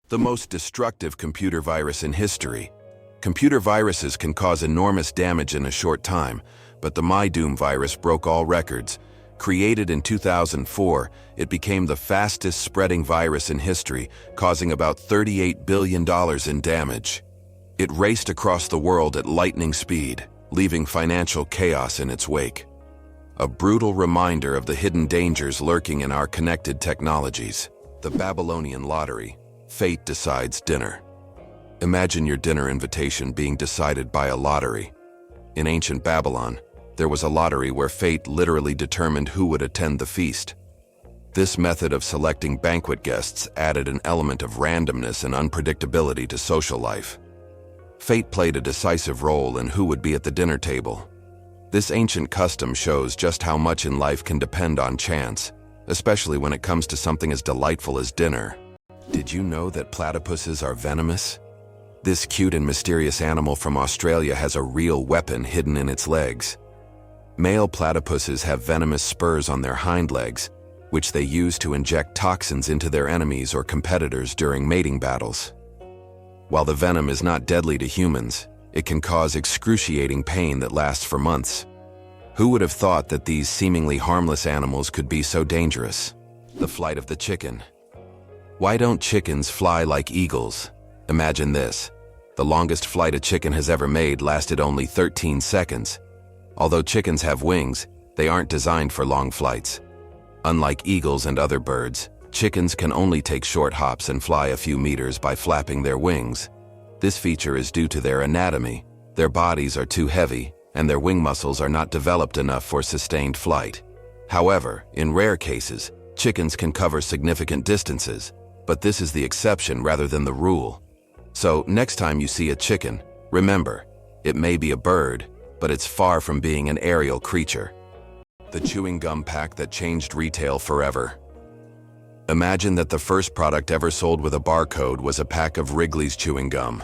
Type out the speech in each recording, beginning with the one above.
The most destructive computer virus in history. Computer viruses can cause enormous damage in a short time, but the MyDoom virus broke all records. Created in 2004, it became the fastest spreading virus in history, causing about $38 billion in damage. It raced across the world at lightning speed, leaving financial chaos in its wake. A brutal reminder of the hidden dangers lurking in our connected technologies. The Babylonian lottery. Fate decides dinner. Imagine your dinner invitation being decided by a lottery. In ancient Babylon, there was a lottery where fate literally determined who would attend the feast. This method of selecting banquet guests added an element of randomness and unpredictability to social life. Fate played a decisive role in who would be at the dinner table. This ancient custom shows just how much in life can depend on chance, especially when it comes to something as delightful as dinner. Did you know that platypuses are venomous? This cute and mysterious animal from Australia has a real weapon hidden in its legs. Male platypuses have venomous spurs on their hind legs, which they use to inject toxins into their enemies or competitors during mating battles. While the venom is not deadly to humans, it can cause excruciating pain that lasts for months. Who would have thought that these seemingly harmless animals could be so dangerous? The flight of the chicken. Why don't chickens fly like eagles? Imagine this. The longest flight a chicken has ever made lasted only 13 seconds. Although chickens have wings, they aren't designed for long flights. Unlike eagles and other birds, chickens can only take short hops and fly a few meters by flapping their wings. This feature is due to their anatomy. Their bodies are too heavy, and their wing muscles are not developed enough for sustained flight. However, in rare cases, chickens can cover significant distances, but this is the exception rather than the rule. So, next time you see a chicken, remember, it may be a bird, but it's far from being an aerial creature. The chewing gum pack that changed retail forever. Imagine that the first product ever sold with a barcode was a pack of Wrigley's chewing gum.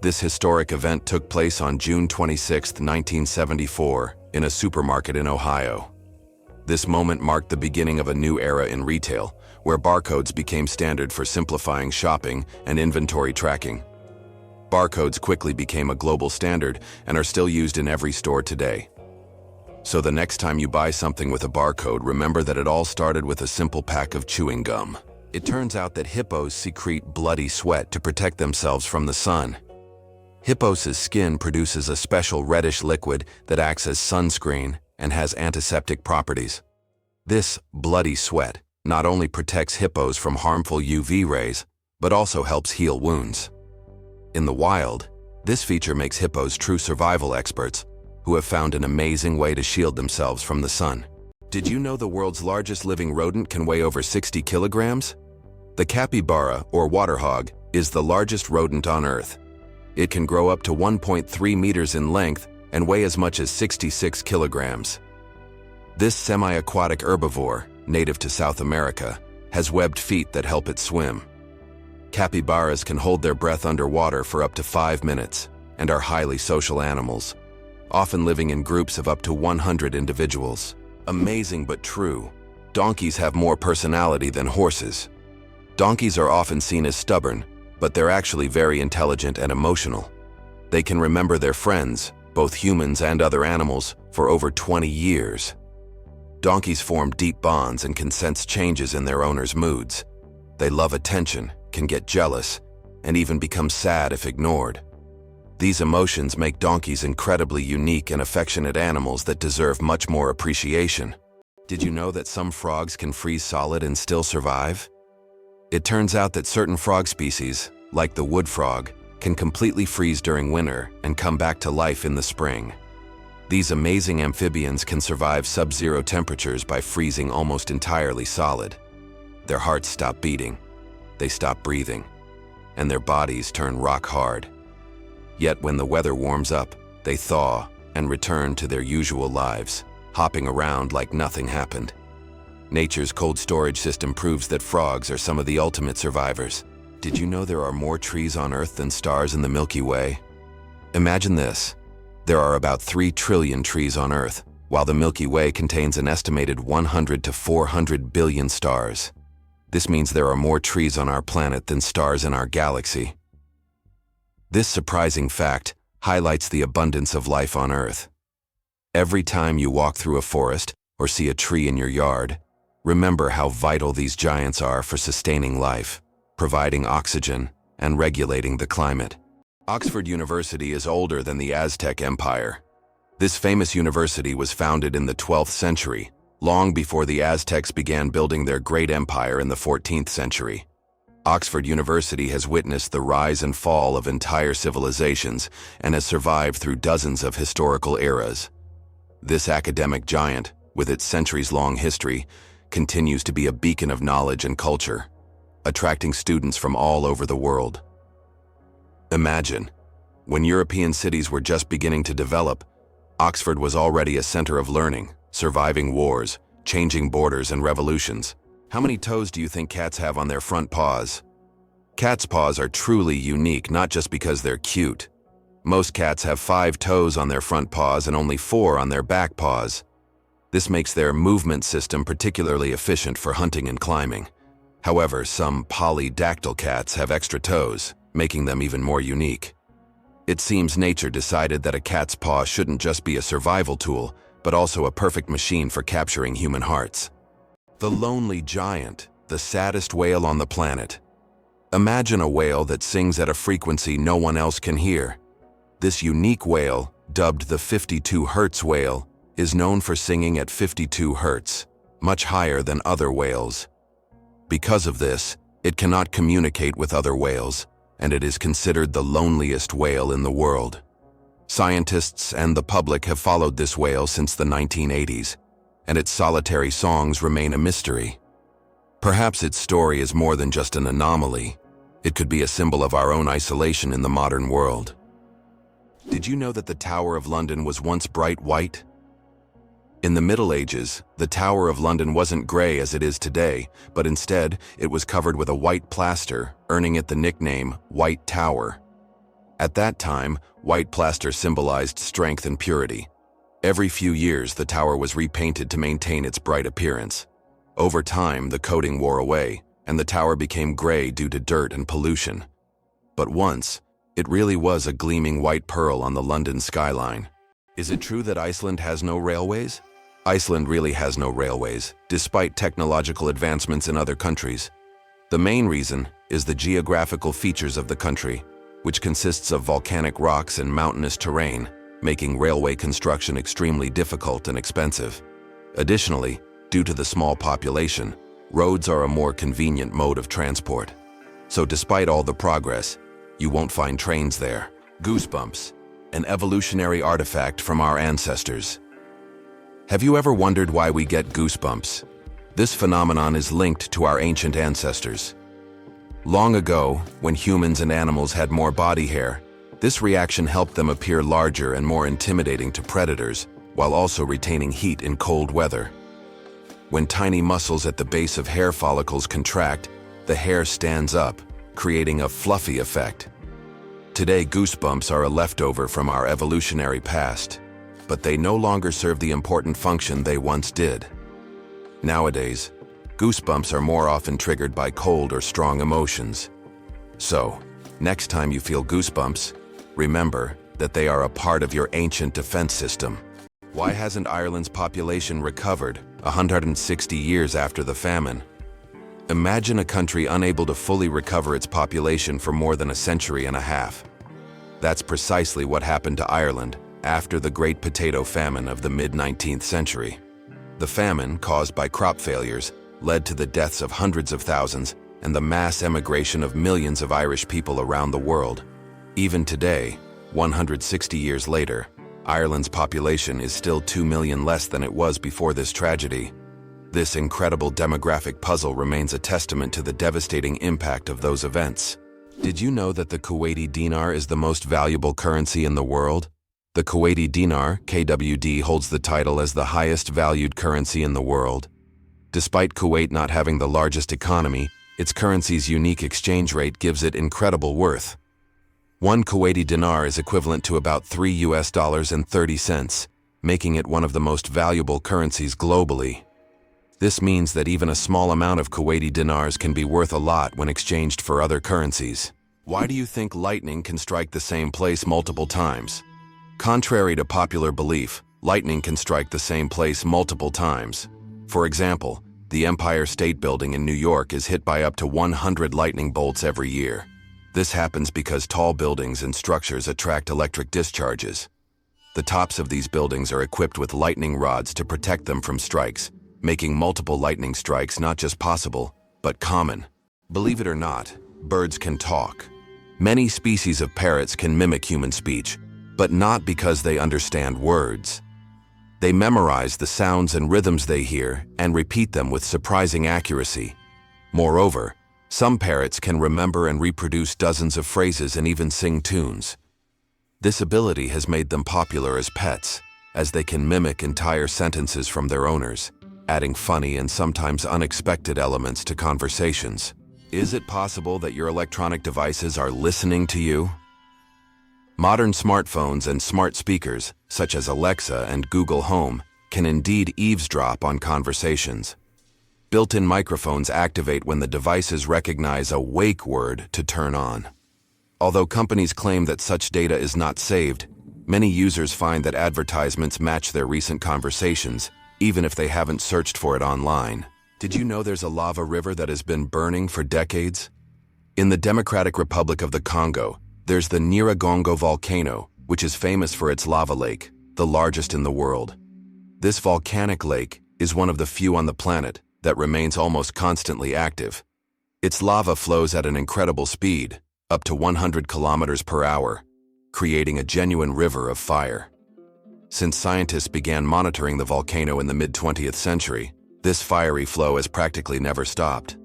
This historic event took place on June 26, 1974, in a supermarket in Ohio. This moment marked the beginning of a new era in retail, where barcodes became standard for simplifying shopping and inventory tracking. Barcodes quickly became a global standard and are still used in every store today. So the next time you buy something with a barcode, remember that it all started with a simple pack of chewing gum. It turns out that hippos secrete bloody sweat to protect themselves from the sun. Hippos' skin produces a special reddish liquid that acts as sunscreen and has antiseptic properties. This bloody sweat not only protects hippos from harmful UV rays, but also helps heal wounds. In the wild, this feature makes hippos true survival experts who have found an amazing way to shield themselves from the sun. Did you know the world's largest living rodent can weigh over 60 kilograms? The capybara, or water hog, is the largest rodent on Earth. It can grow up to 1.3 meters in length and weigh as much as 66 kilograms. This semi-aquatic herbivore, native to South America, has webbed feet that help it swim. Capybaras can hold their breath underwater for up to 5 minutes and are highly social animals, often living in groups of up to 100 individuals. Amazing but true, donkeys have more personality than horses. Donkeys are often seen as stubborn, but they're actually very intelligent and emotional. They can remember their friends, both humans and other animals, for over 20 years. Donkeys form deep bonds and can sense changes in their owners' moods. They love attention, can get jealous, and even become sad if ignored. These emotions make donkeys incredibly unique and affectionate animals that deserve much more appreciation. Did you know that some frogs can freeze solid and still survive? It turns out that certain frog species, like the wood frog, can completely freeze during winter and come back to life in the spring. These amazing amphibians can survive sub-zero temperatures by freezing almost entirely solid. Their hearts stop beating, they stop breathing, and their bodies turn rock hard. Yet when the weather warms up, they thaw and return to their usual lives, hopping around like nothing happened. Nature's cold storage system proves that frogs are some of the ultimate survivors. Did you know there are more trees on Earth than stars in the Milky Way? Imagine this. There are about 3 trillion trees on Earth, while the Milky Way contains an estimated 100 to 400 billion stars. This means there are more trees on our planet than stars in our galaxy. This surprising fact highlights the abundance of life on Earth. Every time you walk through a forest or see a tree in your yard, remember how vital these giants are for sustaining life, providing oxygen, and regulating the climate. Oxford University is older than the Aztec Empire. This famous university was founded in the 12th century, long before the Aztecs began building their great empire in the 14th century. Oxford University has witnessed the rise and fall of entire civilizations and has survived through dozens of historical eras. This academic giant, with its centuries-long history, continues to be a beacon of knowledge and culture, attracting students from all over the world. Imagine, when European cities were just beginning to develop, Oxford was already a center of learning, surviving wars, changing borders and revolutions. How many toes do you think cats have on their front paws? Cats' paws are truly unique, not just because they're cute. Most cats have 5 toes on their front paws and only 4 on their back paws. This makes their movement system particularly efficient for hunting and climbing. However, some polydactyl cats have extra toes, making them even more unique. It seems nature decided that a cat's paw shouldn't just be a survival tool, but also a perfect machine for capturing human hearts. The lonely giant, the saddest whale on the planet. Imagine a whale that sings at a frequency no one else can hear. This unique whale, dubbed the 52 Hz whale, is known for singing at 52 Hz, much higher than other whales. Because of this, it cannot communicate with other whales, and it is considered the loneliest whale in the world. Scientists and the public have followed this whale since the 1980s, and its solitary songs remain a mystery. Perhaps its story is more than just an anomaly. It could be a symbol of our own isolation in the modern world. Did you know that the Tower of London was once bright white? In the Middle Ages, the Tower of London wasn't gray as it is today, but instead it was covered with a white plaster, earning it the nickname White Tower. At that time, white plaster symbolized strength and purity. Every few years, the tower was repainted to maintain its bright appearance. Over time, the coating wore away, and the tower became gray due to dirt and pollution. But once, it really was a gleaming white pearl on the London skyline. Is it true that Iceland has no railways? Iceland really has no railways, despite technological advancements in other countries. The main reason is the geographical features of the country, which consists of volcanic rocks and mountainous terrain, making railway construction extremely difficult and expensive. Additionally, due to the small population, roads are a more convenient mode of transport. So despite all the progress, you won't find trains there. Goosebumps, an evolutionary artifact from our ancestors. Have you ever wondered why we get goosebumps? This phenomenon is linked to our ancient ancestors. Long ago, when humans and animals had more body hair, this reaction helped them appear larger and more intimidating to predators, while also retaining heat in cold weather. When tiny muscles at the base of hair follicles contract, the hair stands up, creating a fluffy effect. Today, goosebumps are a leftover from our evolutionary past, but they no longer serve the important function they once did. Nowadays, goosebumps are more often triggered by cold or strong emotions. So, next time you feel goosebumps, remember that they are a part of your ancient defense system. Why hasn't Ireland's population recovered 160 years after the famine? Imagine a country unable to fully recover its population for more than a century and a half. That's precisely what happened to Ireland after the Great Potato Famine of the mid-19th century. The famine, caused by crop failures, led to the deaths of hundreds of thousands and the mass emigration of millions of Irish people around the world. Even today, 160 years later, Ireland's population is still 2 million less than it was before this tragedy. This incredible demographic puzzle remains a testament to the devastating impact of those events. Did you know that the Kuwaiti dinar is the most valuable currency in the world? The Kuwaiti dinar, KWD, holds the title as the highest valued currency in the world. Despite Kuwait not having the largest economy, its currency's unique exchange rate gives it incredible worth. One Kuwaiti dinar is equivalent to about $3.30, making it one of the most valuable currencies globally. This means that even a small amount of Kuwaiti dinars can be worth a lot when exchanged for other currencies. Why do you think lightning can strike the same place multiple times? Contrary to popular belief, lightning can strike the same place multiple times. For example, the Empire State Building in New York is hit by up to 100 lightning bolts every year. This happens because tall buildings and structures attract electric discharges. The tops of these buildings are equipped with lightning rods to protect them from strikes, making multiple lightning strikes not just possible, but common. Believe it or not, birds can talk. Many species of parrots can mimic human speech, but not because they understand words. They memorize the sounds and rhythms they hear and repeat them with surprising accuracy. Moreover, some parrots can remember and reproduce dozens of phrases and even sing tunes. This ability has made them popular as pets, as they can mimic entire sentences from their owners, adding funny and sometimes unexpected elements to conversations. Is it possible that your electronic devices are listening to you? Modern smartphones and smart speakers, such as Alexa and Google Home, can indeed eavesdrop on conversations. Built-in microphones activate when the devices recognize a wake word to turn on. Although companies claim that such data is not saved, many users find that advertisements match their recent conversations, even if they haven't searched for it online. Did you know there's a lava river that has been burning for decades? In the Democratic Republic of the Congo, there's the Nyiragongo volcano, which is famous for its lava lake, the largest in the world. This volcanic lake is one of the few on the planet that remains almost constantly active. Its lava flows at an incredible speed, up to 100 kilometers per hour, creating a genuine river of fire. Since scientists began monitoring the volcano in the mid-20th century, this fiery flow has practically never stopped.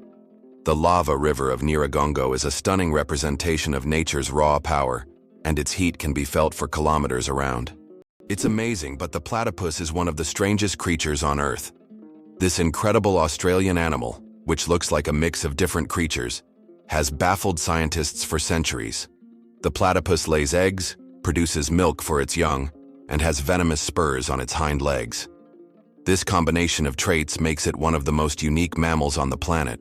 The lava river of Nyiragongo is a stunning representation of nature's raw power, and its heat can be felt for kilometers around. It's amazing, but the platypus is one of the strangest creatures on Earth. This incredible Australian animal, which looks like a mix of different creatures, has baffled scientists for centuries. The platypus lays eggs, produces milk for its young, and has venomous spurs on its hind legs. This combination of traits makes it one of the most unique mammals on the planet.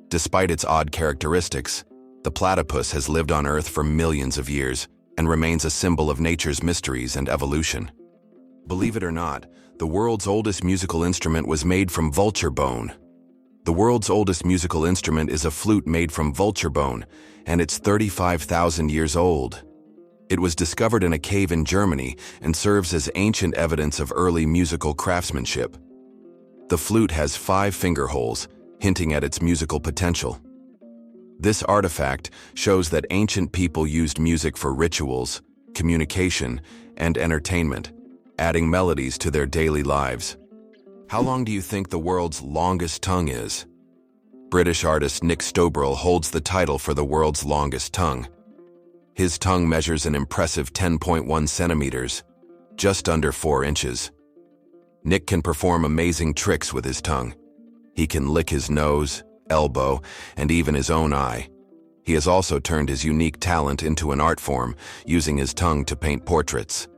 Despite its odd characteristics, the platypus has lived on Earth for millions of years and remains a symbol of nature's mysteries and evolution. Believe it or not, the world's oldest musical instrument was made from vulture bone. The world's oldest musical instrument is a flute made from vulture bone, and it's 35,000 years old. It was discovered in a cave in Germany and serves as ancient evidence of early musical craftsmanship. The flute has 5 finger holes, hinting at its musical potential. This artifact shows that ancient people used music for rituals, communication, and entertainment, adding melodies to their daily lives. How long do you think the world's longest tongue is? British artist Nick Stobrel holds the title for the world's longest tongue. His tongue measures an impressive 10.1 centimeters, just under 4 inches. Nick can perform amazing tricks with his tongue. He can lick his nose, elbow, and even his own eye. He has also turned his unique talent into an art form, using his tongue to paint portraits.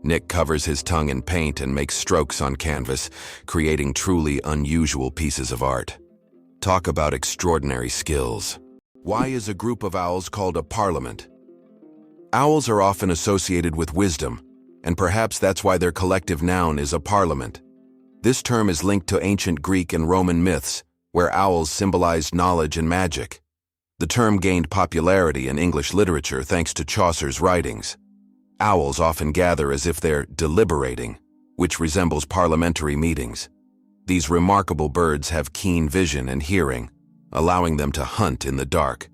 Nick covers his tongue in paint and makes strokes on canvas, creating truly unusual pieces of art. Talk about extraordinary skills. Why is a group of owls called a parliament? Owls are often associated with wisdom, and perhaps that's why their collective noun is a parliament. This term is linked to ancient Greek and Roman myths, where owls symbolized knowledge and magic. The term gained popularity in English literature thanks to Chaucer's writings. Owls often gather as if they're deliberating, which resembles parliamentary meetings. These remarkable birds have keen vision and hearing, allowing them to hunt in the dark.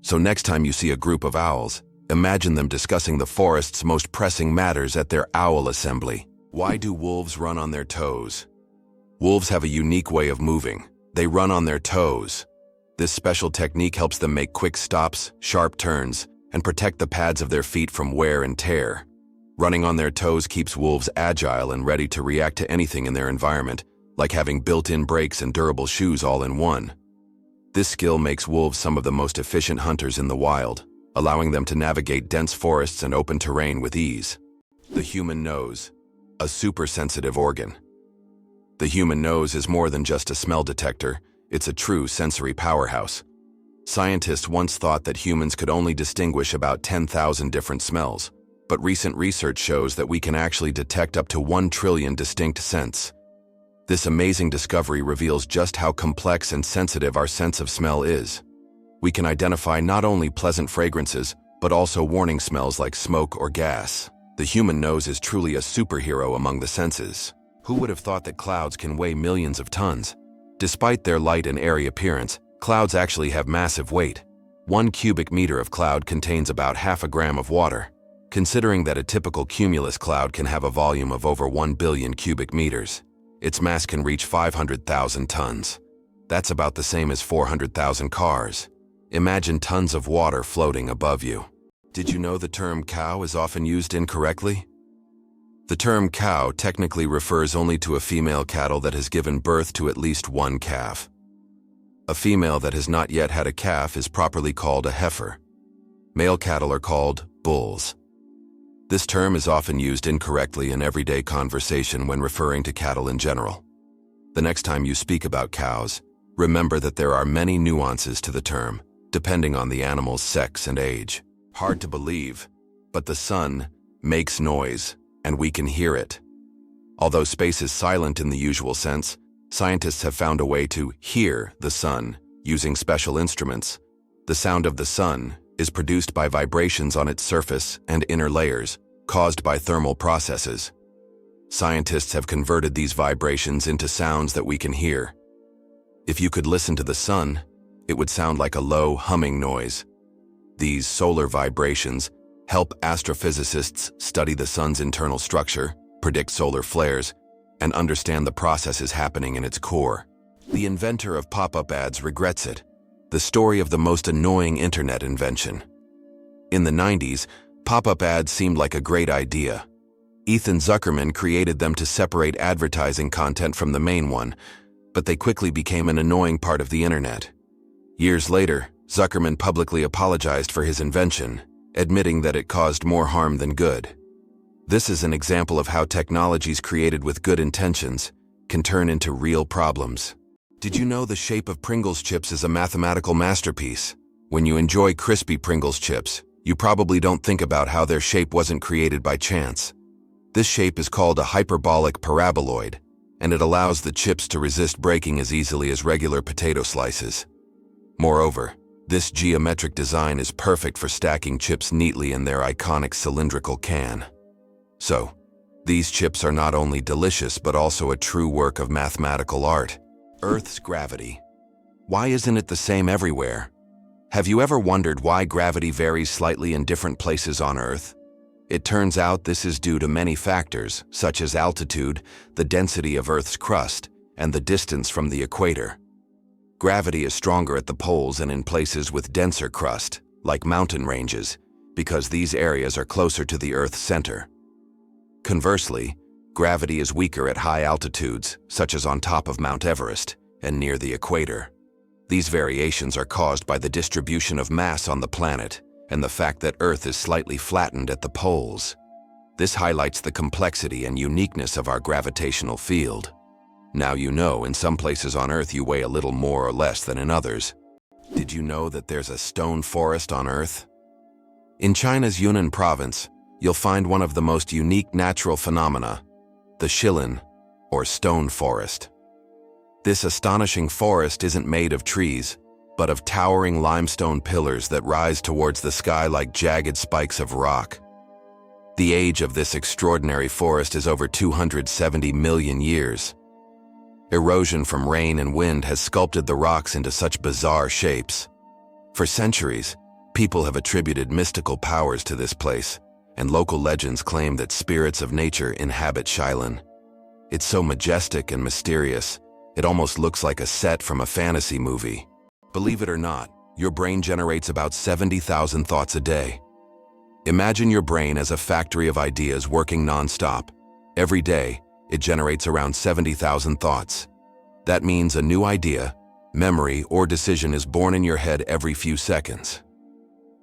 So next time you see a group of owls, imagine them discussing the forest's most pressing matters at their owl assembly. Why do wolves run on their toes? Wolves have a unique way of moving. They run on their toes. This special technique helps them make quick stops, sharp turns, and protect the pads of their feet from wear and tear. Running on their toes keeps wolves agile and ready to react to anything in their environment, like having built-in brakes and durable shoes all in one. This skill makes wolves some of the most efficient hunters in the wild, allowing them to navigate dense forests and open terrain with ease. The human nose, a super-sensitive organ. The human nose is more than just a smell detector, it's a true sensory powerhouse. Scientists once thought that humans could only distinguish about 10,000 different smells, but recent research shows that we can actually detect up to 1 trillion distinct scents. This amazing discovery reveals just how complex and sensitive our sense of smell is. We can identify not only pleasant fragrances, but also warning smells like smoke or gas. The human nose is truly a superhero among the senses. Who would have thought that clouds can weigh millions of tons? Despite their light and airy appearance, clouds actually have massive weight. 1 cubic meter of cloud contains about half a gram of water. Considering that a typical cumulus cloud can have a volume of over 1 billion cubic meters, its mass can reach 500,000 tons. That's about the same as 400,000 cars. Imagine tons of water floating above you. Did you know the term cow is often used incorrectly? The term cow technically refers only to a female cattle that has given birth to at least 1 calf. A female that has not yet had a calf is properly called a heifer. Male cattle are called bulls. This term is often used incorrectly in everyday conversation when referring to cattle in general. The next time you speak about cows, remember that there are many nuances to the term, depending on the animal's sex and age. Hard to believe, but the sun makes noise, and we can hear it. Although space is silent in the usual sense, scientists have found a way to hear the sun using special instruments. The sound of the sun is produced by vibrations on its surface and inner layers, caused by thermal processes. Scientists have converted these vibrations into sounds that we can hear. If you could listen to the sun, it would sound like a low humming noise. These solar vibrations help astrophysicists study the sun's internal structure, predict solar flares, and understand the processes happening in its core. The inventor of pop-up ads regrets it. The story of the most annoying internet invention. In the 90s, pop-up ads seemed like a great idea. Ethan Zuckerman created them to separate advertising content from the main one, but they quickly became an annoying part of the internet. Years later, Zuckerman publicly apologized for his invention, admitting that it caused more harm than good. This is an example of how technologies created with good intentions can turn into real problems. Did you know the shape of Pringles chips is a mathematical masterpiece? When you enjoy crispy Pringles chips, you probably don't think about how their shape wasn't created by chance. This shape is called a hyperbolic paraboloid, and it allows the chips to resist breaking as easily as regular potato slices. Moreover, this geometric design is perfect for stacking chips neatly in their iconic cylindrical can. So, these chips are not only delicious but also a true work of mathematical art. Earth's gravity. Why isn't it the same everywhere? Have you ever wondered why gravity varies slightly in different places on Earth? It turns out this is due to many factors, such as altitude, the density of Earth's crust, and the distance from the equator. Gravity is stronger at the poles and in places with denser crust, like mountain ranges, because these areas are closer to the Earth's center. Conversely, gravity is weaker at high altitudes, such as on top of Mount Everest and near the equator. These variations are caused by the distribution of mass on the planet and the fact that Earth is slightly flattened at the poles. This highlights the complexity and uniqueness of our gravitational field. Now you know, in some places on Earth you weigh a little more or less than in others. Did you know that there's a stone forest on Earth? In China's Yunnan province, you'll find one of the most unique natural phenomena, the Shilin, or stone forest. This astonishing forest isn't made of trees, but of towering limestone pillars that rise towards the sky like jagged spikes of rock. The age of this extraordinary forest is over 270 million years. Erosion from rain and wind has sculpted the rocks into such bizarre shapes. For centuries, people have attributed mystical powers to this place, and local legends claim that spirits of nature inhabit Shilin. It's so majestic and mysterious, it almost looks like a set from a fantasy movie. Believe it or not, your brain generates about 70,000 thoughts a day. Imagine your brain as a factory of ideas working non-stop. Every day, it generates around 70,000 thoughts. That means a new idea, memory, or decision is born in your head every few seconds.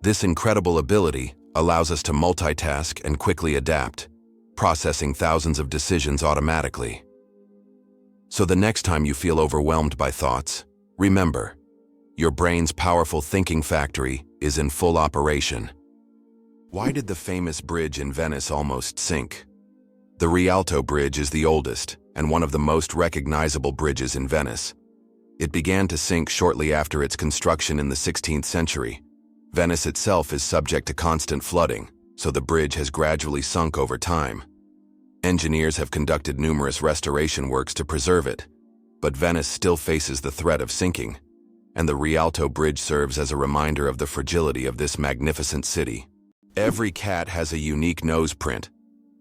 This incredible ability allows us to multitask and quickly adapt, processing thousands of decisions automatically. So the next time you feel overwhelmed by thoughts, remember, your brain's powerful thinking factory is in full operation. Why did the famous bridge in Venice almost sink? The Rialto Bridge is the oldest and one of the most recognizable bridges in Venice. It began to sink shortly after its construction in the 16th century. Venice itself is subject to constant flooding, so the bridge has gradually sunk over time. Engineers have conducted numerous restoration works to preserve it, but Venice still faces the threat of sinking, and the Rialto Bridge serves as a reminder of the fragility of this magnificent city. Every cat has a unique nose print.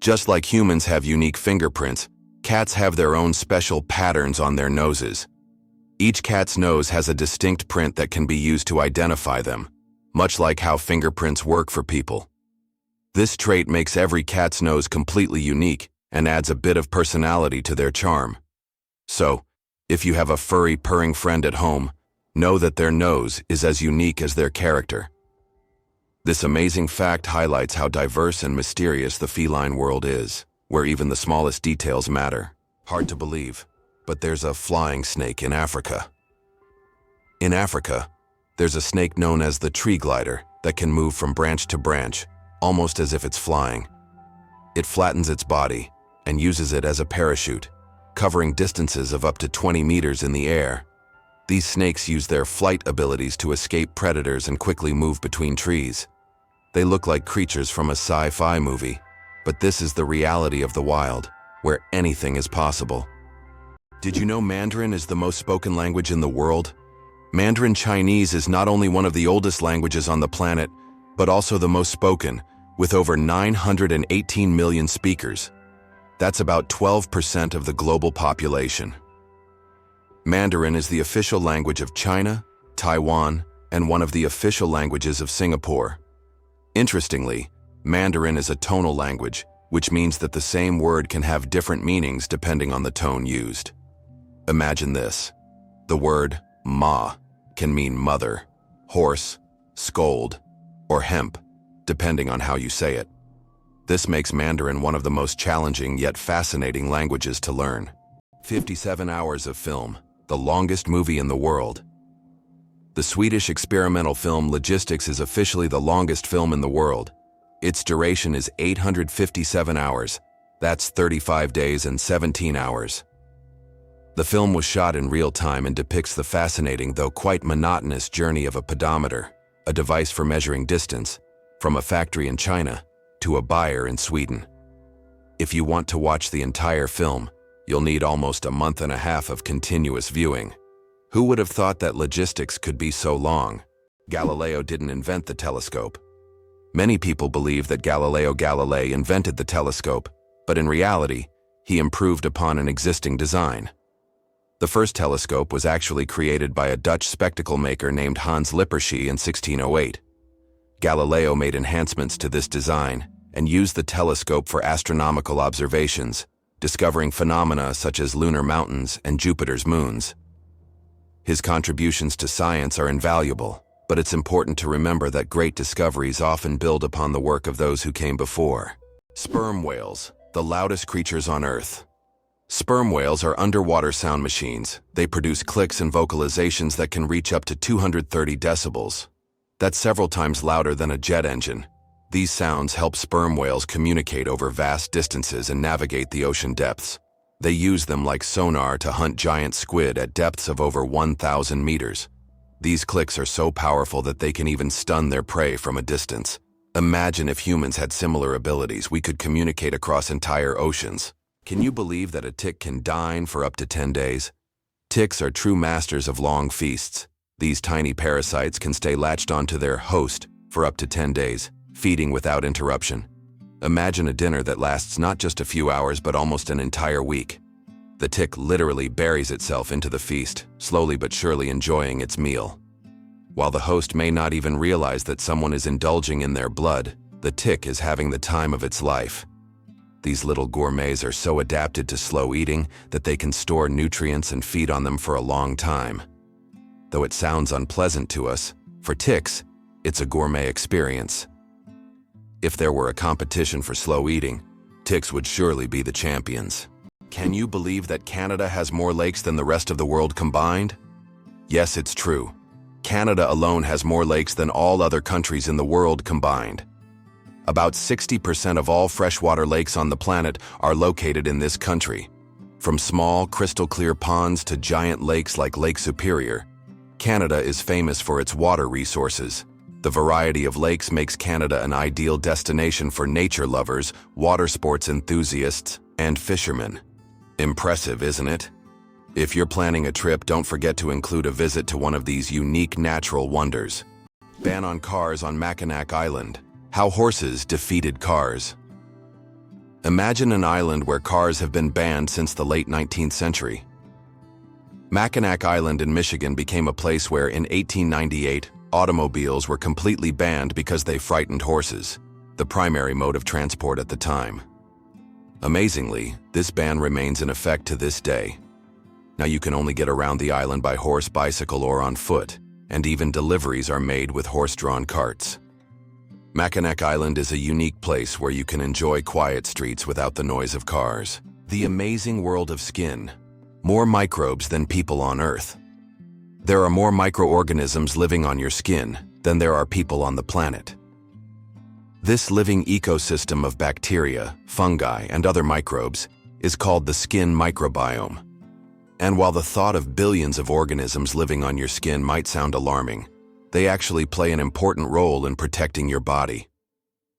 Just like humans have unique fingerprints, cats have their own special patterns on their noses. Each cat's nose has a distinct print that can be used to identify them, much like how fingerprints work for people. This trait makes every cat's nose completely unique and adds a bit of personality to their charm. So, if you have a furry, purring friend at home, know that their nose is as unique as their character. This amazing fact highlights how diverse and mysterious the feline world is, where even the smallest details matter. Hard to believe, but there's a flying snake in Africa. In Africa, there's a snake known as the tree glider that can move from branch to branch, almost as if it's flying. It flattens its body and uses it as a parachute, covering distances of up to 20 meters in the air. These snakes use their flight abilities to escape predators and quickly move between trees. They look like creatures from a sci-fi movie, but this is the reality of the wild, where anything is possible. Did you know Mandarin is the most spoken language in the world? Mandarin Chinese is not only one of the oldest languages on the planet, but also the most spoken, with over 918 million speakers. That's about 12% of the global population. Mandarin is the official language of China, Taiwan, and one of the official languages of Singapore. Interestingly, Mandarin is a tonal language, which means that the same word can have different meanings depending on the tone used. Imagine this. The word ma can mean mother, horse, scold, or hemp, depending on how you say it. This makes Mandarin one of the most challenging yet fascinating languages to learn. 57 hours of film, the longest movie in the world. The Swedish experimental film Logistics is officially the longest film in the world. Its duration is 857 hours. That's 35 days and 17 hours. The film was shot in real time and depicts the fascinating, though quite monotonous, journey of a pedometer, a device for measuring distance, from a factory in China to a buyer in Sweden. If you want to watch the entire film, you'll need almost a month and a half of continuous viewing. Who would have thought that logistics could be so long? Galileo didn't invent the telescope. Many people believe that Galileo Galilei invented the telescope, but in reality, he improved upon an existing design. The first telescope was actually created by a Dutch spectacle maker named Hans Lippershey in 1608. Galileo made enhancements to this design and used the telescope for astronomical observations, discovering phenomena such as lunar mountains and Jupiter's moons. His contributions to science are invaluable, but it's important to remember that great discoveries often build upon the work of those who came before. Sperm whales, the loudest creatures on Earth. Sperm whales are underwater sound machines. They produce clicks and vocalizations that can reach up to 230 decibels. That's several times louder than a jet engine. These sounds help sperm whales communicate over vast distances and navigate the ocean depths. They use them like sonar to hunt giant squid at depths of over 1,000 meters. These clicks are so powerful that they can even stun their prey from a distance. Imagine if humans had similar abilities. We could communicate across entire oceans. Can you believe that a tick can dine for up to 10 days? Ticks are true masters of long feasts. These tiny parasites can stay latched onto their host for up to 10 days, feeding without interruption. Imagine a dinner that lasts not just a few hours but almost an entire week. The tick literally buries itself into the feast, slowly but surely enjoying its meal. While the host may not even realize that someone is indulging in their blood, the tick is having the time of its life. These little gourmets are so adapted to slow eating that they can store nutrients and feed on them for a long time. Though it sounds unpleasant to us, for ticks, it's a gourmet experience. If there were a competition for slow eating, ticks would surely be the champions. Can you believe that Canada has more lakes than the rest of the world combined? Yes, it's true. Canada alone has more lakes than all other countries in the world combined. About 60% of all freshwater lakes on the planet are located in this country. From small, crystal-clear ponds to giant lakes like Lake Superior, Canada is famous for its water resources. The variety of lakes makes Canada an ideal destination for nature lovers, water sports enthusiasts, and fishermen. Impressive, isn't it? If you're planning a trip, don't forget to include a visit to one of these unique natural wonders. Ban on cars on Mackinac Island. How horses defeated cars. Imagine an island where cars have been banned since the late 19th century. Mackinac Island in Michigan became a place where, in 1898, automobiles were completely banned because they frightened horses, the primary mode of transport at the time. Amazingly, this ban remains in effect to this day. Now you can only get around the island by horse, bicycle, or on foot, and even deliveries are made with horse-drawn carts. Mackinac Island is a unique place where you can enjoy quiet streets without the noise of cars. The amazing world of skin. More microbes than people on Earth. There are more microorganisms living on your skin than there are people on the planet. This living ecosystem of bacteria, fungi, and other microbes is called the skin microbiome. And while the thought of billions of organisms living on your skin might sound alarming, they actually play an important role in protecting your body.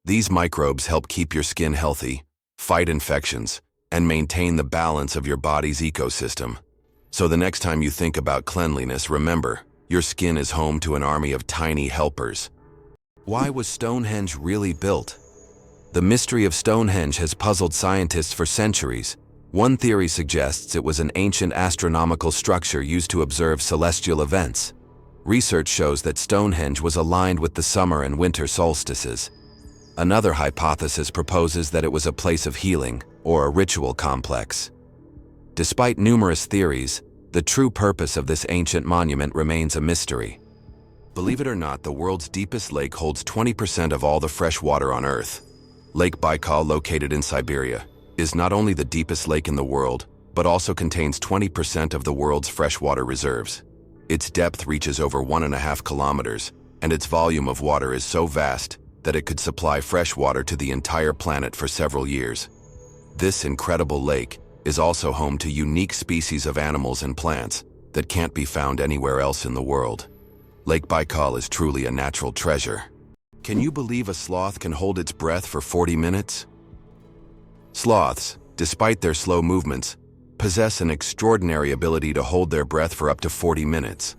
These microbes help keep your skin healthy, fight infections, and maintain the balance of your body's ecosystem. So the next time you think about cleanliness, remember, your skin is home to an army of tiny helpers. Why was Stonehenge really built? The mystery of Stonehenge has puzzled scientists for centuries. One theory suggests it was an ancient astronomical structure used to observe celestial events. Research shows that Stonehenge was aligned with the summer and winter solstices. Another hypothesis proposes that it was a place of healing, or a ritual complex. Despite numerous theories, the true purpose of this ancient monument remains a mystery. Believe it or not, the world's deepest lake holds 20% of all the fresh water on Earth. Lake Baikal, located in Siberia, is not only the deepest lake in the world, but also contains 20% of the world's freshwater reserves. Its depth reaches over 1.5 kilometers, and its volume of water is so vast that it could supply fresh water to the entire planet for several years. This incredible lake is also home to unique species of animals and plants that can't be found anywhere else in the world. Lake Baikal is truly a natural treasure. Can you believe a sloth can hold its breath for 40 minutes? Sloths, despite their slow movements, possess an extraordinary ability to hold their breath for up to 40 minutes.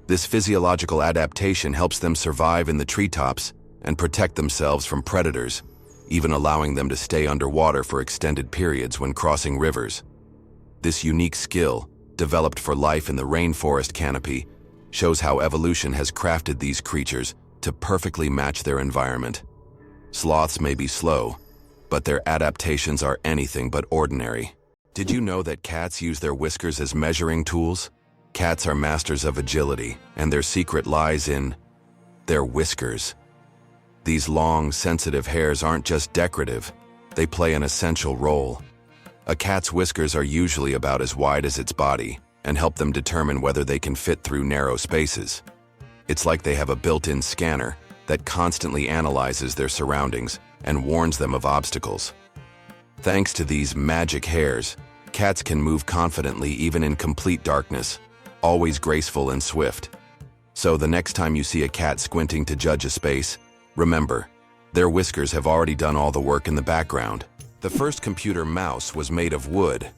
This physiological adaptation helps them survive in the treetops and protect themselves from predators, even allowing them to stay underwater for extended periods when crossing rivers. This unique skill, developed for life in the rainforest canopy, shows how evolution has crafted these creatures to perfectly match their environment. Sloths may be slow, but their adaptations are anything but ordinary. Did you know that cats use their whiskers as measuring tools? Cats are masters of agility, and their secret lies in their whiskers. These long, sensitive hairs aren't just decorative, they play an essential role. A cat's whiskers are usually about as wide as its body and help them determine whether they can fit through narrow spaces. It's like they have a built-in scanner that constantly analyzes their surroundings and warns them of obstacles. Thanks to these magic hairs, cats can move confidently even in complete darkness, always graceful and swift. So the next time you see a cat squinting to judge a space, remember, their whiskers have already done all the work in the background. The first computer mouse was made of wood.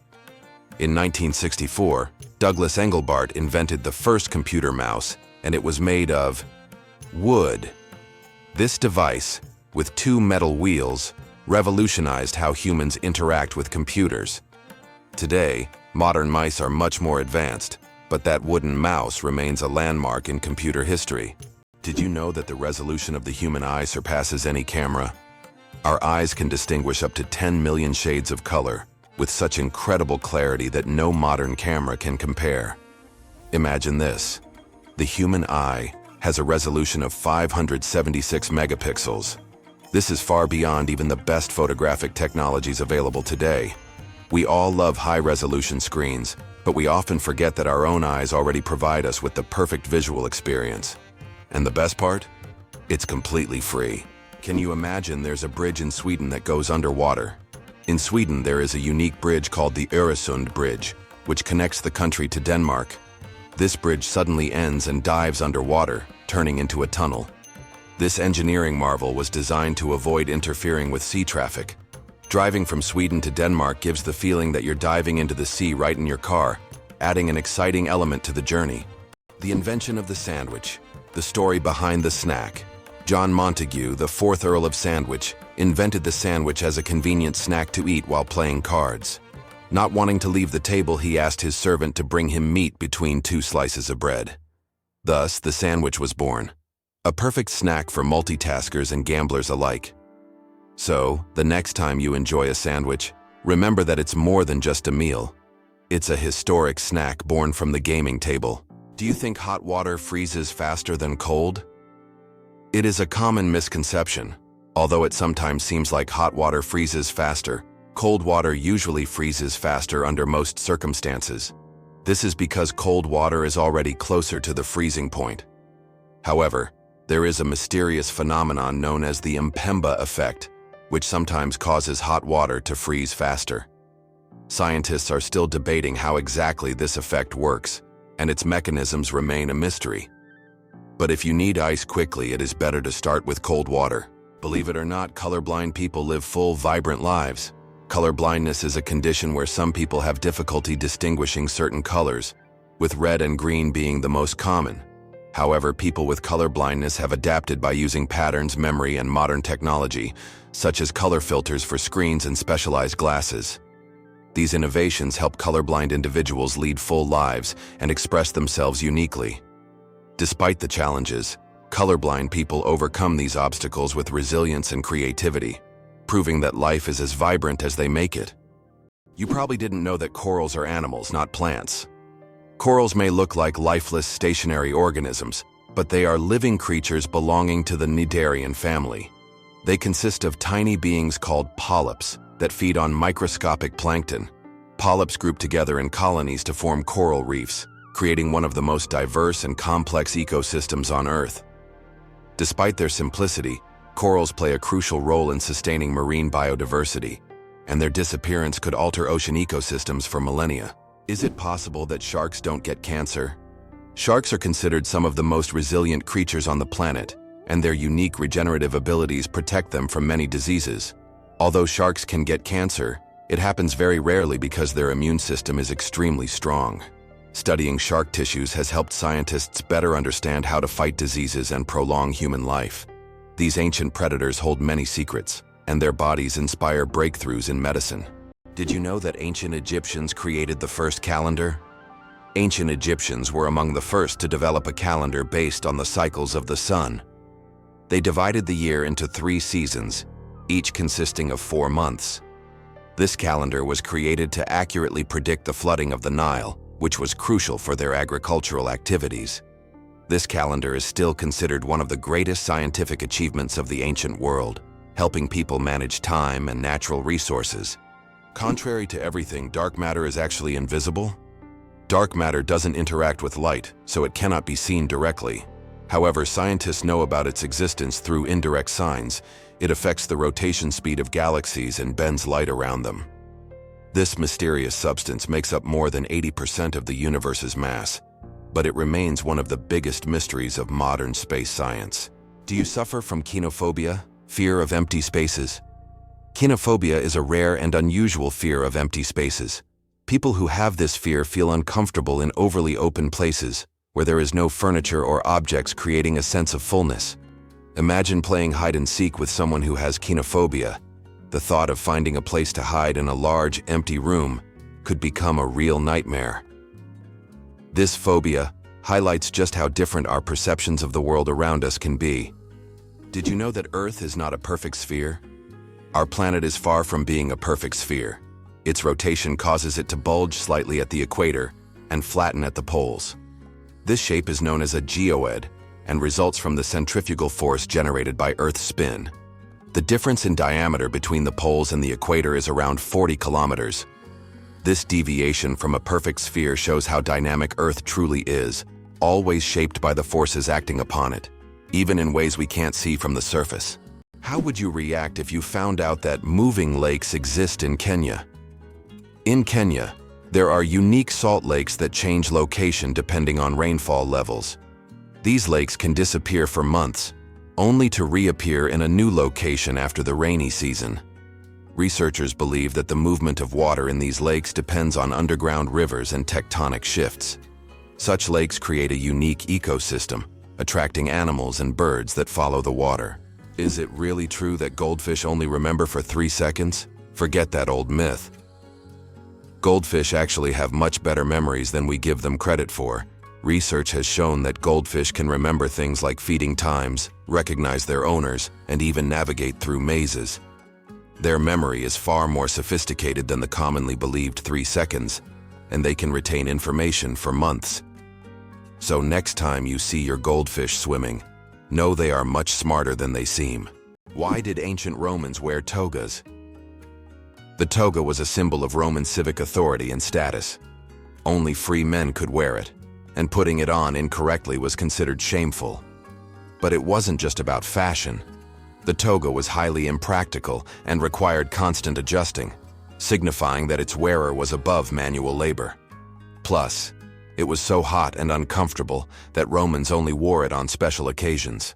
In 1964, Douglas Engelbart invented the first computer mouse, and it was made of wood. This device, with 2 metal wheels, revolutionized how humans interact with computers. Today, modern mice are much more advanced, but that wooden mouse remains a landmark in computer history. Did you know that the resolution of the human eye surpasses any camera? Our eyes can distinguish up to 10 million shades of color, with such incredible clarity that no modern camera can compare. Imagine this. The human eye has a resolution of 576 megapixels. This is far beyond even the best photographic technologies available today. We all love high-resolution screens, but we often forget that our own eyes already provide us with the perfect visual experience. And the best part? It's completely free. Can you imagine there's a bridge in Sweden that goes underwater? In Sweden, there is a unique bridge called the Oresund Bridge, which connects the country to Denmark. This bridge suddenly ends and dives underwater, turning into a tunnel. This engineering marvel was designed to avoid interfering with sea traffic. Driving from Sweden to Denmark gives the feeling that you're diving into the sea right in your car, adding an exciting element to the journey. The invention of the sandwich, the story behind the snack. John Montagu, the 4th Earl of Sandwich, invented the sandwich as a convenient snack to eat while playing cards. Not wanting to leave the table, he asked his servant to bring him meat between 2 slices of bread. Thus, the sandwich was born. A perfect snack for multitaskers and gamblers alike. So, the next time you enjoy a sandwich, remember that it's more than just a meal. It's a historic snack born from the gaming table. Do you think hot water freezes faster than cold? It is a common misconception. Although it sometimes seems like hot water freezes faster, cold water usually freezes faster under most circumstances. This is because cold water is already closer to the freezing point. However, there is a mysterious phenomenon known as the Mpemba effect, which sometimes causes hot water to freeze faster. Scientists are still debating how exactly this effect works, and its mechanisms remain a mystery. But if you need ice quickly, it is better to start with cold water. Believe it or not, colorblind people live full, vibrant lives. Colorblindness is a condition where some people have difficulty distinguishing certain colors, with red and green being the most common. However, people with color blindness have adapted by using patterns, memory, and modern technology, such as color filters for screens and specialized glasses. These innovations help colorblind individuals lead full lives and express themselves uniquely. Despite the challenges, colorblind people overcome these obstacles with resilience and creativity, proving that life is as vibrant as they make it. You probably didn't know that corals are animals, not plants. Corals may look like lifeless, stationary organisms, but they are living creatures belonging to the Cnidarian family. They consist of tiny beings called polyps that feed on microscopic plankton. Polyps group together in colonies to form coral reefs, creating one of the most diverse and complex ecosystems on Earth. Despite their simplicity, corals play a crucial role in sustaining marine biodiversity, and their disappearance could alter ocean ecosystems for millennia. Is it possible that sharks don't get cancer? Sharks are considered some of the most resilient creatures on the planet, and their unique regenerative abilities protect them from many diseases. Although sharks can get cancer, it happens very rarely because their immune system is extremely strong. Studying shark tissues has helped scientists better understand how to fight diseases and prolong human life. These ancient predators hold many secrets, and their bodies inspire breakthroughs in medicine. Did you know that ancient Egyptians created the first calendar? Ancient Egyptians were among the first to develop a calendar based on the cycles of the sun. They divided the year into 3 seasons, each consisting of 4 months. This calendar was created to accurately predict the flooding of the Nile, which was crucial for their agricultural activities. This calendar is still considered one of the greatest scientific achievements of the ancient world, helping people manage time and natural resources. Contrary to everything, dark matter is actually invisible. Dark matter doesn't interact with light, so it cannot be seen directly. However, scientists know about its existence through indirect signs. It affects the rotation speed of galaxies and bends light around them. This mysterious substance makes up more than 80% of the universe's mass, but it remains one of the biggest mysteries of modern space science. Do you suffer from kinophobia, fear of empty spaces? Kinophobia is a rare and unusual fear of empty spaces. People who have this fear feel uncomfortable in overly open places, where there is no furniture or objects, creating a sense of fullness. Imagine playing hide and seek with someone who has kinophobia. The thought of finding a place to hide in a large, empty room could become a real nightmare. This phobia highlights just how different our perceptions of the world around us can be. Did you know that Earth is not a perfect sphere? Our planet is far from being a perfect sphere. Its rotation causes it to bulge slightly at the equator and flatten at the poles. This shape is known as a geoid and results from the centrifugal force generated by Earth's spin. The difference in diameter between the poles and the equator is around 40 kilometers. This deviation from a perfect sphere shows how dynamic Earth truly is, always shaped by the forces acting upon it, even in ways we can't see from the surface. How would you react if you found out that moving lakes exist in Kenya? In Kenya, there are unique salt lakes that change location depending on rainfall levels. These lakes can disappear for months, only to reappear in a new location after the rainy season. Researchers believe that the movement of water in these lakes depends on underground rivers and tectonic shifts. Such lakes create a unique ecosystem, attracting animals and birds that follow the water. Is it really true that goldfish only remember for 3 seconds? Forget that old myth. Goldfish actually have much better memories than we give them credit for. Research has shown that goldfish can remember things like feeding times, recognize their owners, and even navigate through mazes. Their memory is far more sophisticated than the commonly believed 3 seconds, and they can retain information for months. So next time you see your goldfish swimming, know they are much smarter than they seem. Why did ancient Romans wear togas? The toga was a symbol of Roman civic authority and status. Only free men could wear it, and putting it on incorrectly was considered shameful. But it wasn't just about fashion. The toga was highly impractical and required constant adjusting, signifying that its wearer was above manual labor. Plus, it was so hot and uncomfortable that Romans only wore it on special occasions.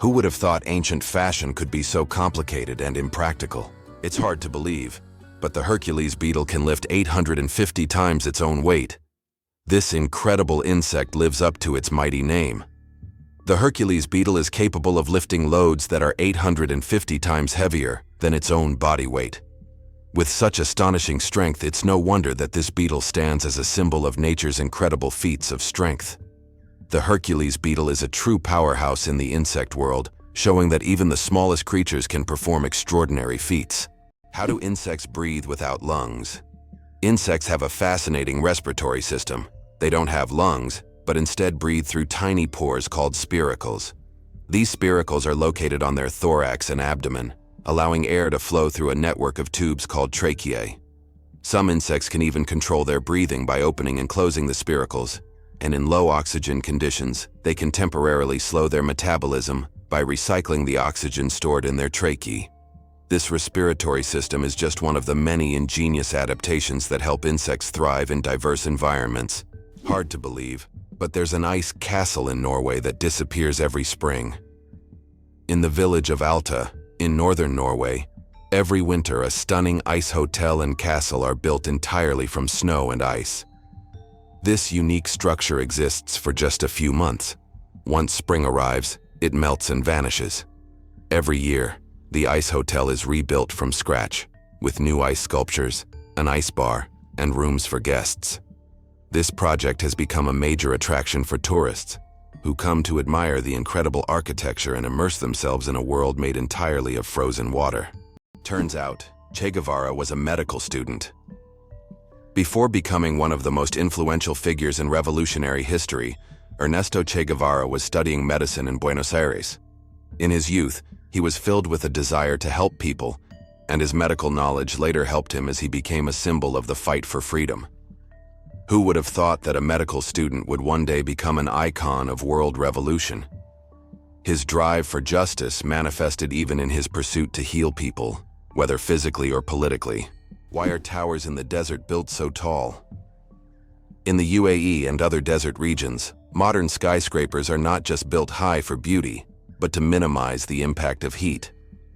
Who would have thought ancient fashion could be so complicated and impractical? It's hard to believe, but the Hercules beetle can lift 850 times its own weight. This incredible insect lives up to its mighty name. The Hercules beetle is capable of lifting loads that are 850 times heavier than its own body weight. With such astonishing strength, it's no wonder that this beetle stands as a symbol of nature's incredible feats of strength. The Hercules beetle is a true powerhouse in the insect world, showing that even the smallest creatures can perform extraordinary feats. How do insects breathe without lungs? Insects have a fascinating respiratory system. They don't have lungs, but instead breathe through tiny pores called spiracles. These spiracles are located on their thorax and abdomen, allowing air to flow through a network of tubes called tracheae. Some insects can even control their breathing by opening and closing the spiracles, and in low oxygen conditions, they can temporarily slow their metabolism by recycling the oxygen stored in their tracheae. This respiratory system is just one of the many ingenious adaptations that help insects thrive in diverse environments. Hard to believe, but there's an ice castle in Norway that disappears every spring. In the village of Alta, in northern Norway, every winter a stunning ice hotel and castle are built entirely from snow and ice. This unique structure exists for just a few months. Once spring arrives, it melts and vanishes. Every year, the ice hotel is rebuilt from scratch, with new ice sculptures, an ice bar, and rooms for guests. This project has become a major attraction for tourists, who come to admire the incredible architecture and immerse themselves in a world made entirely of frozen water. Turns out, Che Guevara was a medical student. Before becoming one of the most influential figures in revolutionary history, Ernesto Che Guevara was studying medicine in Buenos Aires. In his youth, he was filled with a desire to help people, and his medical knowledge later helped him as he became a symbol of the fight for freedom. Who would have thought that a medical student would one day become an icon of world revolution? His drive for justice manifested even in his pursuit to heal people, whether physically or politically. Why are towers in the desert built so tall? In the UAE and other desert regions, modern skyscrapers are not just built high for beauty, but to minimize the impact of heat.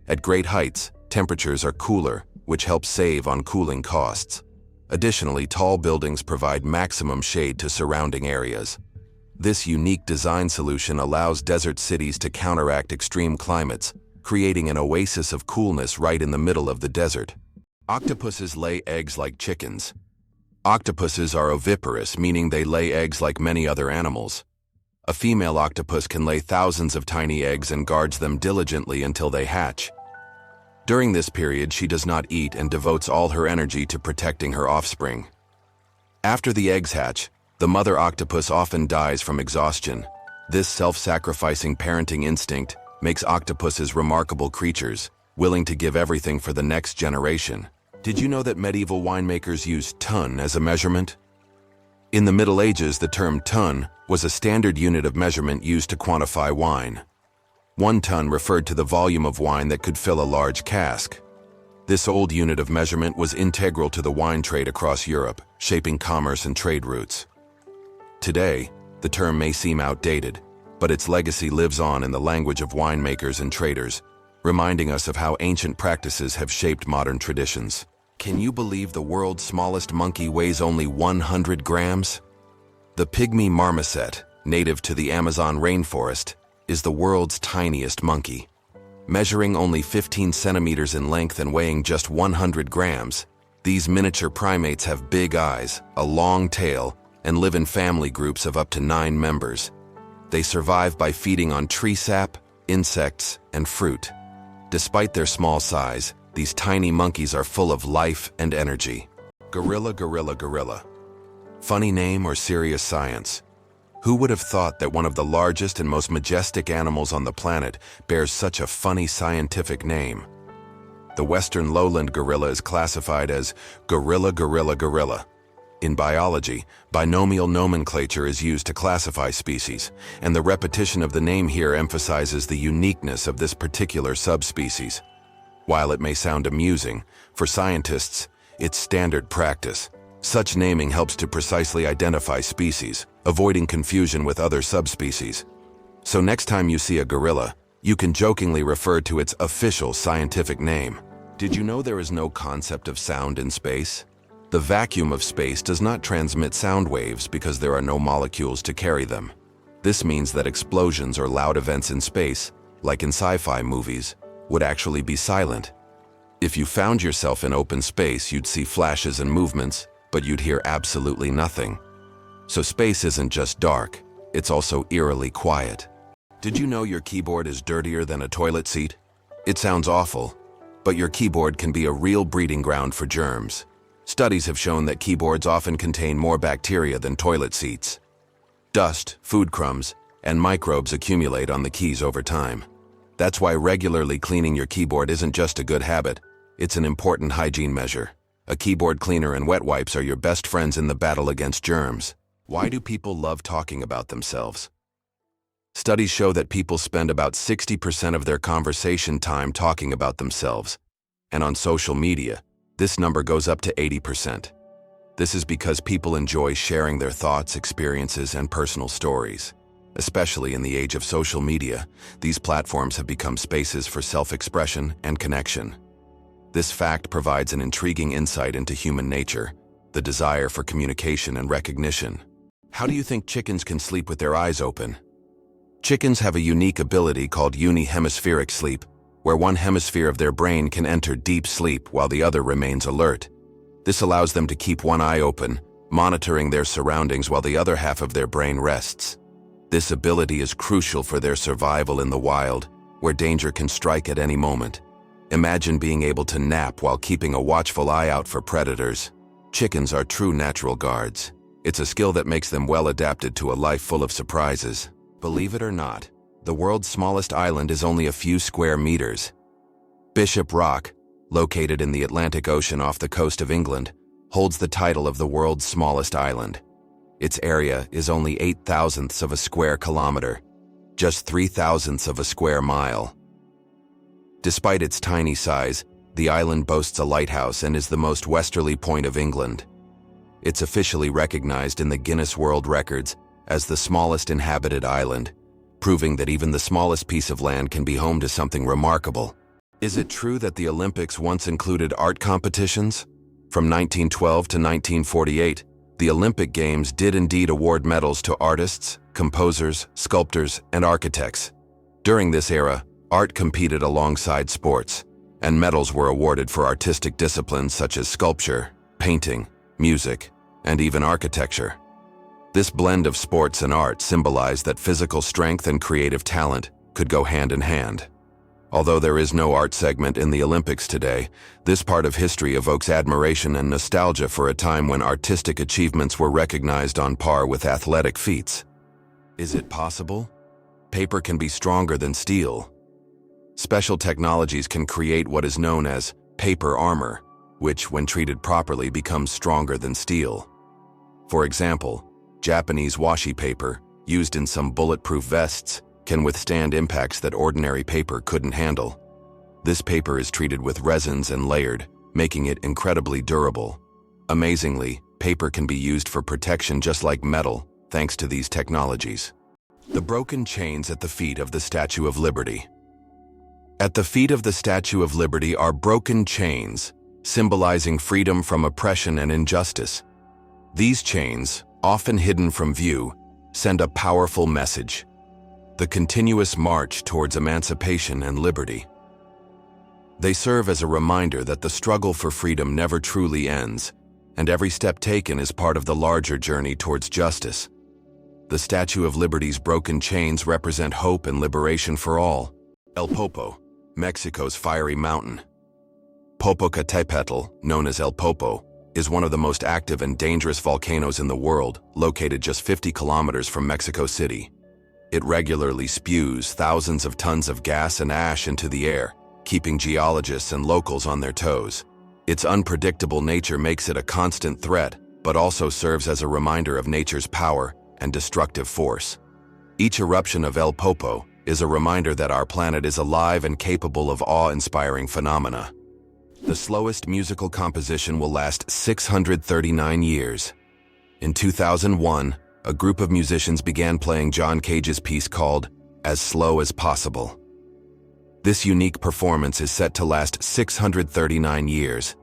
At great heights, temperatures are cooler, which helps save on cooling costs. Additionally, tall buildings provide maximum shade to surrounding areas. This unique design solution allows desert cities to counteract extreme climates, creating an oasis of coolness right in the middle of the desert. Octopuses lay eggs like chickens. Octopuses are oviparous, meaning they lay eggs like many other animals. A female octopus can lay thousands of tiny eggs and guards them diligently until they hatch. During this period, she does not eat and devotes all her energy to protecting her offspring. After the eggs hatch, the mother octopus often dies from exhaustion. This self-sacrificing parenting instinct makes octopuses remarkable creatures, willing to give everything for the next generation. Did you know that medieval winemakers used ton as a measurement? In the Middle Ages, the term ton was a standard unit of measurement used to quantify wine. 1 ton referred to the volume of wine that could fill a large cask. This old unit of measurement was integral to the wine trade across Europe, shaping commerce and trade routes. Today, the term may seem outdated, but its legacy lives on in the language of winemakers and traders, reminding us of how ancient practices have shaped modern traditions. Can you believe the world's smallest monkey weighs only 100 grams? The pygmy marmoset, native to the Amazon rainforest, is the world's tiniest monkey. Measuring only 15 centimeters in length and weighing just 100 grams, these miniature primates have big eyes, a long tail, and live in family groups of up to 9 members. They survive by feeding on tree sap, insects, and fruit. Despite their small size, these tiny monkeys are full of life and energy. Gorilla, gorilla, gorilla. Funny name or serious science? Who would have thought that one of the largest and most majestic animals on the planet bears such a funny scientific name? The western lowland gorilla is classified as gorilla, gorilla, gorilla. In biology, binomial nomenclature is used to classify species, and the repetition of the name here emphasizes the uniqueness of this particular subspecies. While it may sound amusing, for scientists, it's standard practice. Such naming helps to precisely identify species, avoiding confusion with other subspecies. So next time you see a gorilla, you can jokingly refer to its official scientific name. Did you know there is no concept of sound in space? The vacuum of space does not transmit sound waves because there are no molecules to carry them. This means that explosions or loud events in space, like in sci-fi movies, would actually be silent. If you found yourself in open space, you'd see flashes and movements, but you'd hear absolutely nothing. So space isn't just dark, it's also eerily quiet. Did you know your keyboard is dirtier than a toilet seat? It sounds awful, but your keyboard can be a real breeding ground for germs. Studies have shown that keyboards often contain more bacteria than toilet seats. Dust, food crumbs, and microbes accumulate on the keys over time. That's why regularly cleaning your keyboard isn't just a good habit, it's an important hygiene measure. A keyboard cleaner and wet wipes are your best friends in the battle against germs. Why do people love talking about themselves? Studies show that people spend about 60% of their conversation time talking about themselves. And on social media, this number goes up to 80%. This is because people enjoy sharing their thoughts, experiences, and personal stories. Especially in the age of social media, these platforms have become spaces for self-expression and connection. This fact provides an intriguing insight into human nature, the desire for communication and recognition. How do you think chickens can sleep with their eyes open? Chickens have a unique ability called unihemispheric sleep, where one hemisphere of their brain can enter deep sleep while the other remains alert. This allows them to keep one eye open, monitoring their surroundings while the other half of their brain rests. This ability is crucial for their survival in the wild, where danger can strike at any moment. Imagine being able to nap while keeping a watchful eye out for predators. Chickens are true natural guards. It's a skill that makes them well adapted to a life full of surprises. Believe it or not, the world's smallest island is only a few square meters. Bishop Rock, located in the Atlantic Ocean off the coast of England, holds the title of the world's smallest island. Its area is only 8/1000ths of a square kilometer, just 3/1000ths of a square mile. Despite its tiny size, the island boasts a lighthouse and is the most westerly point of England. It's officially recognized in the Guinness World Records as the smallest inhabited island, proving that even the smallest piece of land can be home to something remarkable. Is it true that the Olympics once included art competitions? From 1912 to 1948, the Olympic Games did indeed award medals to artists, composers, sculptors, and architects. During this era, art competed alongside sports, and medals were awarded for artistic disciplines such as sculpture, painting, music, and even architecture. This blend of sports and art symbolized that physical strength and creative talent could go hand in hand. Although there is no art segment in the Olympics today, this part of history evokes admiration and nostalgia for a time when artistic achievements were recognized on par with athletic feats. Is it possible? Paper can be stronger than steel. Special technologies can create what is known as paper armor, which, when treated properly, becomes stronger than steel. For example, Japanese washi paper, used in some bulletproof vests, can withstand impacts that ordinary paper couldn't handle. This paper is treated with resins and layered, making it incredibly durable. Amazingly, paper can be used for protection just like metal, thanks to these technologies. The broken chains at the feet of the Statue of Liberty. At the feet of the Statue of Liberty are broken chains, symbolizing freedom from oppression and injustice. These chains, often hidden from view, send a powerful message: the continuous march towards emancipation and liberty. They serve as a reminder that the struggle for freedom never truly ends, and every step taken is part of the larger journey towards justice. The Statue of Liberty's broken chains represent hope and liberation for all. El Popo, Mexico's fiery mountain. Popocatépetl, known as El Popo, is one of the most active and dangerous volcanoes in the world, located just 50 kilometers from Mexico City. It regularly spews thousands of tons of gas and ash into the air, keeping geologists and locals on their toes. Its unpredictable nature makes it a constant threat, but also serves as a reminder of nature's power and destructive force. Each eruption of El Popo is a reminder that our planet is alive and capable of awe-inspiring phenomena. The slowest musical composition will last 639 years. In 2001, a group of musicians began playing John Cage's piece called As Slow as Possible. This unique performance is set to last 639 years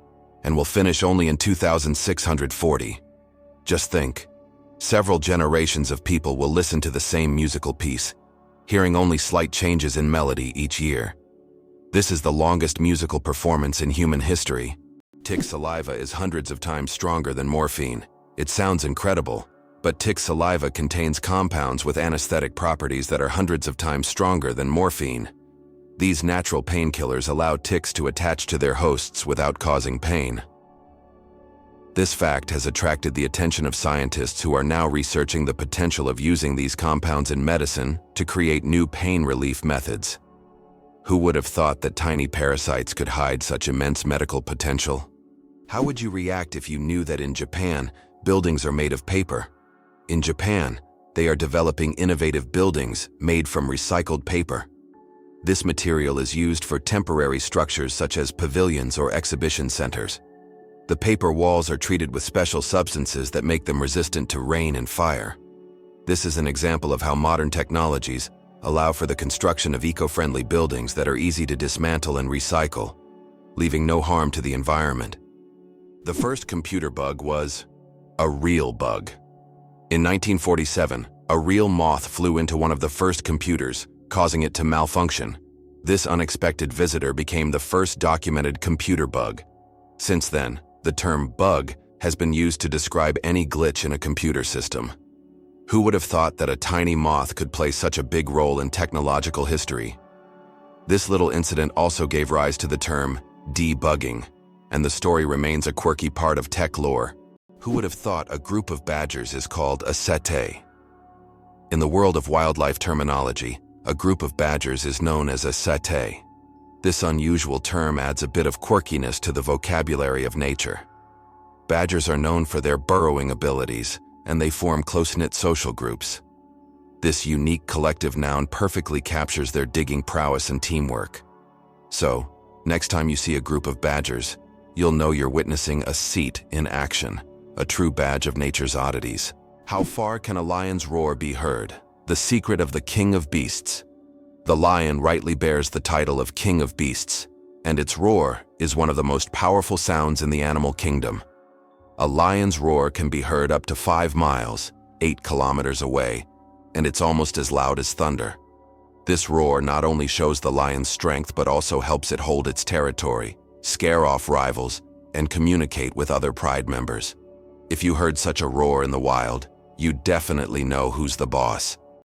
and will finish only in 2640. Just think, several generations of people will listen to the same musical piece, hearing only slight changes in melody each year. This is the longest musical performance in human history. Tick saliva is hundreds of times stronger than morphine. It sounds incredible, but tick saliva contains compounds with anesthetic properties that are hundreds of times stronger than morphine. These natural painkillers allow ticks to attach to their hosts without causing pain. This fact has attracted the attention of scientists who are now researching the potential of using these compounds in medicine to create new pain relief methods. Who would have thought that tiny parasites could hide such immense medical potential? How would you react if you knew that in Japan, buildings are made of paper? In Japan, they are developing innovative buildings made from recycled paper. This material is used for temporary structures such as pavilions or exhibition centers. The paper walls are treated with special substances that make them resistant to rain and fire. This is an example of how modern technologies allow for the construction of eco-friendly buildings that are easy to dismantle and recycle, leaving no harm to the environment. The first computer bug was a real bug. In 1947, a real moth flew into one of the first computers, causing it to malfunction. This unexpected visitor became the first documented computer bug. Since then, the term bug has been used to describe any glitch in a computer system. Who would have thought that a tiny moth could play such a big role in technological history? This little incident also gave rise to the term debugging, and the story remains a quirky part of tech lore. Who would have thought a group of badgers is called a sete? In the world of wildlife terminology, a group of badgers is known as a sete. This unusual term adds a bit of quirkiness to the vocabulary of nature. Badgers are known for their burrowing abilities, and they form close-knit social groups. This unique collective noun perfectly captures their digging prowess and teamwork. So, next time you see a group of badgers, you'll know you're witnessing a seat in action, a true badge of nature's oddities. How far can a lion's roar be heard? The secret of the king of beasts. The lion rightly bears the title of king of beasts, and its roar is one of the most powerful sounds in the animal kingdom. A lion's roar can be heard up to 5 miles, 8 kilometers away, and it's almost as loud as thunder. This roar not only shows the lion's strength but also helps it hold its territory, scare off rivals, and communicate with other pride members. If you heard such a roar in the wild, you definitely know who's the boss.